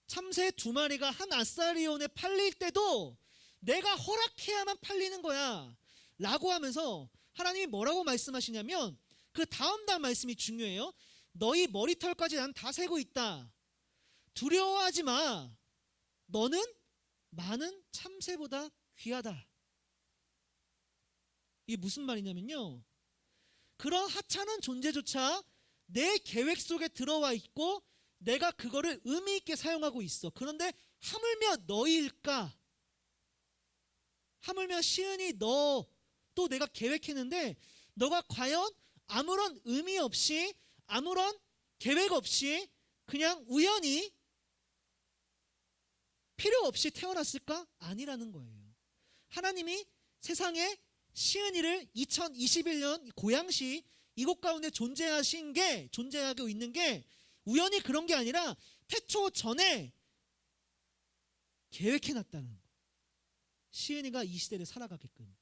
참새 2마리가 한 아사리온에 팔릴 때도 내가 허락해야만 팔리는 거야 라고 하면서 하나님이 뭐라고 말씀하시냐면 그 다음 말씀이 중요해요. 너희 머리털까지 난 다 세고 있다. 두려워하지 마. 너는 많은 참새보다 귀하다. 이게 무슨 말이냐면요, 그런 하찮은 존재조차 내 계획 속에 들어와 있고 내가 그거를 의미 있게 사용하고 있어. 그런데 하물며 너희일까? 하물며 시은이 너 또 내가 계획했는데 너가 과연 아무런 의미 없이 아무런 계획 없이 그냥 우연히 필요 없이 태어났을까? 아니라는 거예요. 하나님이 세상에 시은이를 2021년 고양시 이곳 가운데 존재하고 있는 게 우연히 그런 게 아니라 태초 전에 계획해놨다는 거예요. 시은이가 이 시대를 살아가게끔,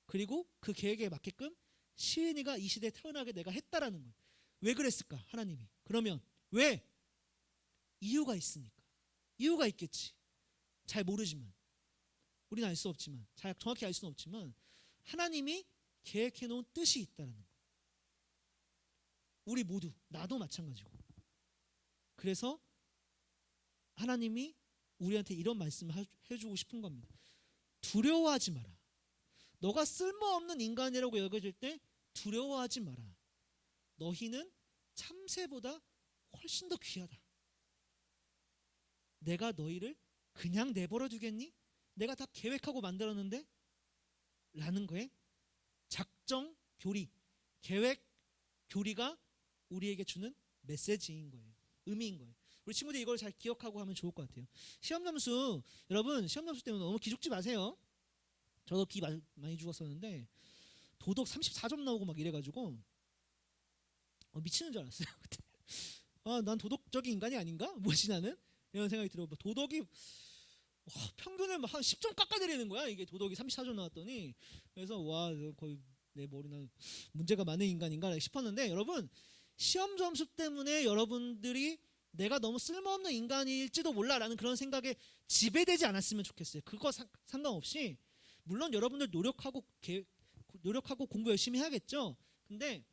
그리고 그 계획에 맞게끔 시은이가 이 시대에 태어나게 내가 했다라는 거예요. 왜 그랬을까? 하나님이. 그러면 왜? 이유가 있으니까. 이유가 있겠지. 잘 모르지만, 우리는 알 수 없지만, 잘 정확히 알 수는 없지만 하나님이 계획해 놓은 뜻이 있다는 거예요. 우리 모두, 나도 마찬가지고. 그래서 하나님이 우리한테 이런 말씀을 해주고 싶은 겁니다. 두려워하지 마라. 너가 쓸모없는 인간이라고 여겨질 때 두려워하지 마라. 너희는 참새보다 훨씬 더 귀하다. 내가 너희를 그냥 내버려 두겠니? 내가 다 계획하고 만들었는데? 라는 거에 작정 교리, 계획 교리가 우리에게 주는 메시지인 거예요. 의미인 거예요. 우리 친구들 이걸 잘 기억하고 하면 좋을 것 같아요. 시험 점수, 여러분 시험 점수 때문에 너무 기죽지 마세요. 저도 기 많이 죽었었는데 도덕 34점 나오고 막 이래가지고 미치는 줄 알았어요. 난 도덕적인 인간이 아닌가? 뭐지 나는? 이런 생각이 들어요. 도덕이 평균을 한 10점 깎아내리는 거야. 이게 도덕이 34점 나왔더니. 그래서 와, 거의 내 머리는 문제가 많은 인간인가 싶었는데, 여러분 시험 점수 때문에 여러분들이 내가 너무 쓸모없는 인간일지도 몰라라는 그런 생각에 지배되지 않았으면 좋겠어요. 그거 상관없이 물론 여러분들 노력하고 공부 열심히 해야겠죠. 근데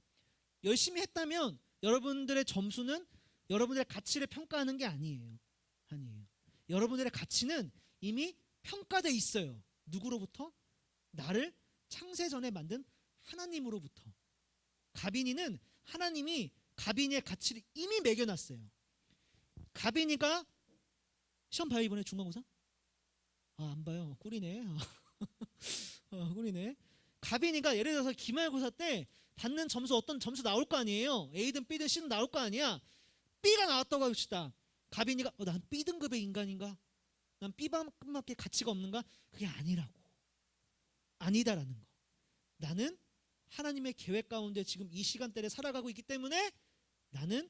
열심히 했다면 여러분들의 점수는 여러분들의 가치를 평가하는 게 아니에요. 여러분들의 가치는 이미 평가돼 있어요. 누구로부터? 나를 창세 전에 만든 하나님으로부터. 가빈이는 하나님이 가빈이의 가치를 이미 매겨놨어요. 가빈이가 시험 봐요 이번에 중간고사? 안 봐요. 꿀이네. 꿀이네. 가빈이가 예를 들어서 기말고사 때 받는 점수, 어떤 점수 나올 거 아니에요. A든 B든 C든 나올 거 아니야. B가 나왔다고 합시다. 가빈이가 난 B등급의 인간인가? 난 B만큼밖에 가치가 없는가? 그게 아니다라는 거. 나는 하나님의 계획 가운데 지금 이 시간대를 살아가고 있기 때문에 나는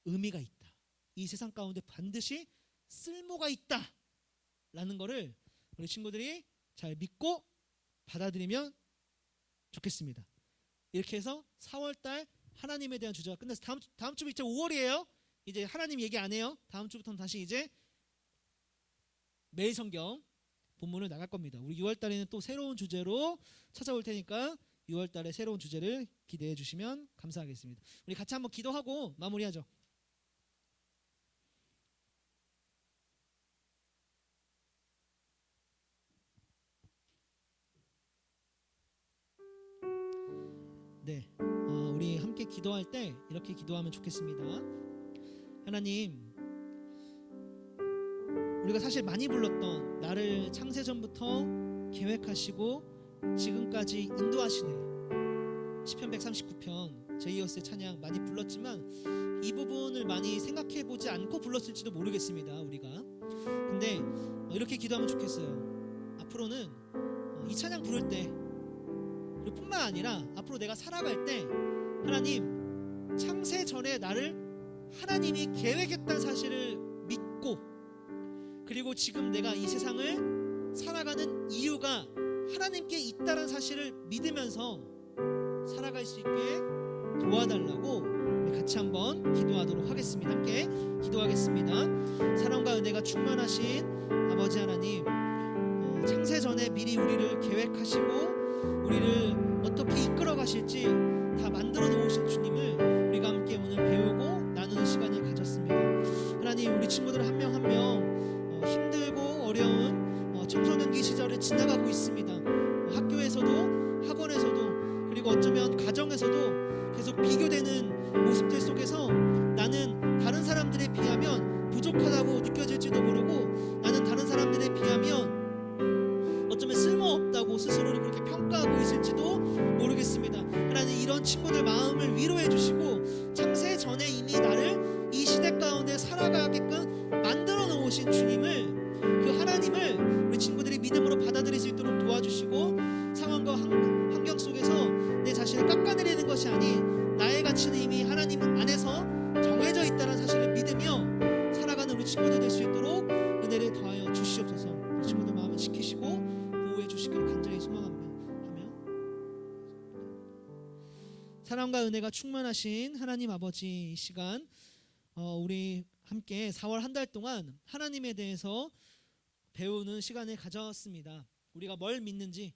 의미가 있다. 이 세상 가운데 반드시 쓸모가 있다 라는 거를 우리 친구들이 잘 믿고 받아들이면 좋겠습니다. 이렇게 해서 4월달 하나님에 대한 주제가 끝났어요. 다음 주부터 이제 5월이에요. 이제 하나님 얘기 안 해요. 다음 주부터는 다시 이제 매일 성경 본문을 나갈 겁니다. 우리 6월달에는 또 새로운 주제로 찾아올 테니까 6월달에 새로운 주제를 기대해 주시면 감사하겠습니다. 우리 같이 한번 기도하고 마무리하죠. 네, 우리 함께 기도할 때 이렇게 기도하면 좋겠습니다. 하나님, 우리가 사실 많이 불렀던 나를 창세전부터 계획하시고 지금까지 인도하시네, 시편 139편 제이어스의 찬양 많이 불렀지만 이 부분을 많이 생각해보지 않고 불렀을지도 모르겠습니다. 우리가 근데 이렇게 기도하면 좋겠어요. 앞으로는 이 찬양 부를 때 뿐만 아니라 앞으로 내가 살아갈 때 하나님, 창세 전에 나를 하나님이 계획했다는 사실을 믿고, 그리고 지금 내가 이 세상을 살아가는 이유가 하나님께 있다는 사실을 믿으면서 살아갈 수 있게 도와달라고 우리 같이 한번 기도하도록 하겠습니다. 함께 기도하겠습니다. 사랑과 은혜가 충만하신 아버지 하나님, 창세 전에 미리 우리를 계획하시고 우리를 어떻게 이끌어 가실지 다 만들어 놓으신 주님을 우리가 함께 오늘 배우고 나누는 시간을 가졌습니다. 하나님, 우리 친구들 한 명 한 명 힘들고 어려운 청소년기 시절을 지나가고 있습니다. 학교에서도 학원에서도 그리고 어쩌면 가정에서도 계속 비교되는 모습들 속에서 나는 다른 사람들에 비하면 부족하다고 느껴질지도 모르고, 나는 다른 사람들에 비하면 어쩌면 쓸모없다고 스스로를 그렇게 평가하고 있을지도 모르겠습니다. 하나님, 이런 친구들 마음을 위로해 주시고 창세 전에 이미 나를 이 시대 가운데 살아가게끔 만들어 놓으신 주님을, 그 하나님을 우리 친구들이 믿음으로 받아들일 수 있도록 도와주시고, 상황과 환경 속에서 내 자신을 깎아내리는 것이 아닌 나의 가치는 이미 하나님 안에서 정해져 있다는 사실을 믿으며 살아가는 우리 친구들 될 수 있도록 은혜를 더하여 주시옵소서. 우리 친구들 마음을 지키시고 보호해 주시기를 간절히 소망하며, 사랑과 은혜가 충만하신 하나님 아버지, 이 시간 우리 함께 4월 한 달 동안 하나님에 대해서 배우는 시간을 가졌습니다. 우리가 뭘 믿는지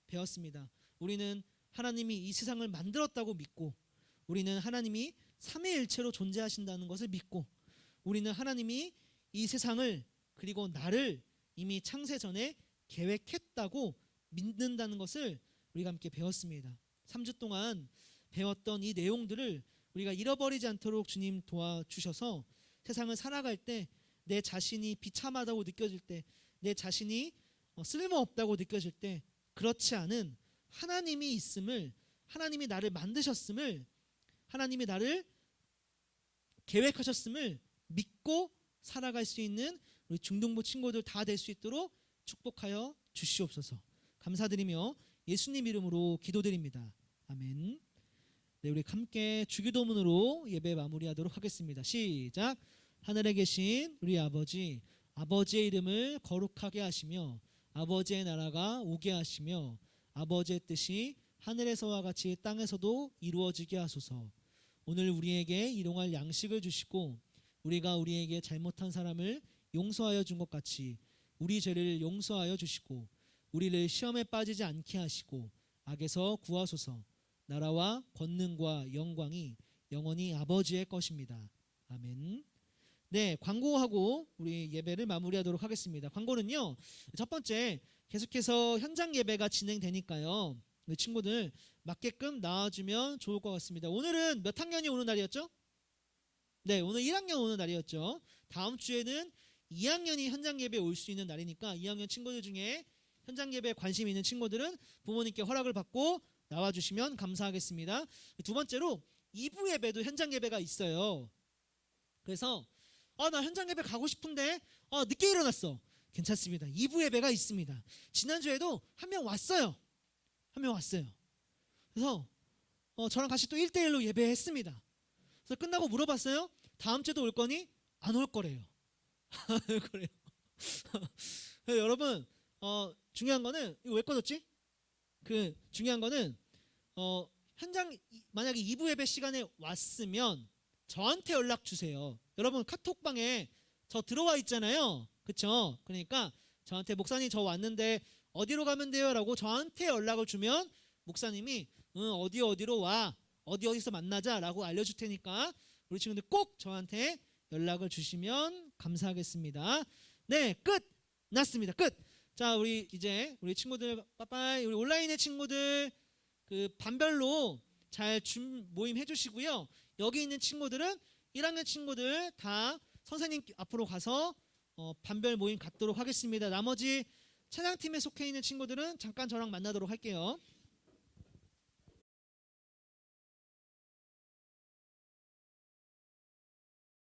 배웠습니다. 우리는 하나님이 이 세상을 만들었다고 믿고, 우리는 하나님이 삼위일체로 존재하신다는 것을 믿고, 우리는 하나님이 이 세상을 그리고 나를 이미 창세 전에 계획했다고 믿는다는 것을 우리가 함께 배웠습니다. 3주 동안 배웠던 이 내용들을 우리가 잃어버리지 않도록 주님 도와주셔서 세상을 살아갈 때 내 자신이 비참하다고 느껴질 때, 내 자신이 쓸모없다고 느껴질 때, 그렇지 않은 하나님이 있음을, 하나님이 나를 만드셨음을, 하나님이 나를 계획하셨음을 믿고 살아갈 수 있는 우리 중등부 친구들 다 될 수 있도록 축복하여 주시옵소서. 감사드리며 예수님 이름으로 기도드립니다. 아멘. 네, 우리 함께 주기도문으로 예배 마무리하도록 하겠습니다. 시작. 하늘에 계신 우리 아버지, 아버지의 이름을 거룩하게 하시며 아버지의 나라가 오게 하시며 아버지의 뜻이 하늘에서와 같이 땅에서도 이루어지게 하소서. 오늘 우리에게 일용할 양식을 주시고 우리가 우리에게 잘못한 사람을 용서하여 준 것 같이 우리 죄를 용서하여 주시고 우리를 시험에 빠지지 않게 하시고 악에서 구하소서. 나라와 권능과 영광이 영원히 아버지의 것입니다. 아멘. 네, 광고하고 우리 예배를 마무리하도록 하겠습니다. 광고는요, 첫 번째, 계속해서 현장 예배가 진행되니까요, 우리 친구들 맞게끔 나와주면 좋을 것 같습니다. 오늘은 몇 학년이 오는 날이었죠? 네, 오늘 1학년 오는 날이었죠. 다음 주에는 2학년이 현장 예배에 올 수 있는 날이니까 2학년 친구들 중에 현장 예배에 관심 있는 친구들은 부모님께 허락을 받고 나와주시면 감사하겠습니다. 두 번째로 2부 예배도 현장 예배가 있어요. 그래서 나 현장 예배 가고 싶은데 늦게 일어났어. 괜찮습니다. 2부 예배가 있습니다. 지난주에도 한 명 왔어요. 한 명 왔어요. 그래서 저랑 같이 또 1대1로 예배했습니다. 그래서 끝나고 물어봤어요. 다음 주에도 올 거니? 안 올 거래요. 안 올 거래요. 여러분, 중요한 거는 이거 왜 꺼졌지? 중요한 거는 현장 만약에 2부 예배 시간에 왔으면 저한테 연락 주세요. 여러분 카톡방에 저 들어와 있잖아요. 그쵸? 그러니까 저한테 목사님 저 왔는데 어디로 가면 돼요? 라고 저한테 연락을 주면 목사님이 어디로 와, 어디서 만나자 라고 알려줄 테니까 우리 친구들 꼭 저한테 연락을 주시면 감사하겠습니다. 네, 끝났습니다. 끝. 자, 우리 친구들 빠빠이. 우리 온라인의 친구들 반별로 잘 모임 해주시고요. 여기 있는 친구들은 1학년 친구들 다 선생님 앞으로 가서 반별 모임 갖도록 하겠습니다. 나머지 찬양팀에 속해 있는 친구들은 잠깐 저랑 만나도록 할게요.